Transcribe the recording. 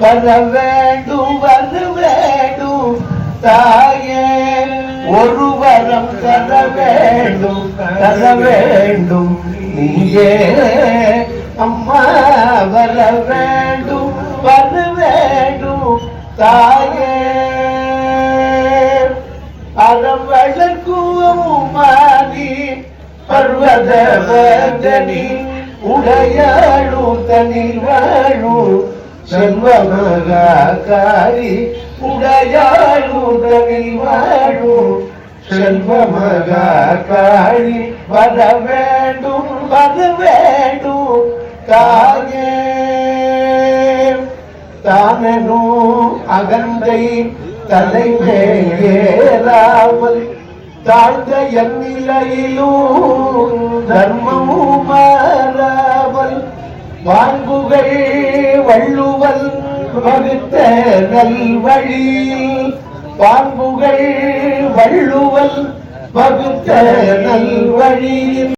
வர வேண்டும் வர வேண்டும் தாயே ஒரு வரம் தர வேண்டும் நீயே அம்மா வர வேண்டும் தாயே அறம் வளர்க்கும் மாறி பர்வத வர்தனி உடையாழு தனில் வாழு செல்வமகாரி உடையாழு தனில் வாழு செல்வமகாரி வர வேண்டும் தாயே தானனும் அகந்தை தலைமேலாமல் தாழ்ந்த எந்நிலையிலும் தர்மமும் மாறாமல் வான்புகள் வள்ளுவல் வகுத்த நல்வழியில் வான்புகள் வள்ளுவல் வகுத்த நல்வழியில்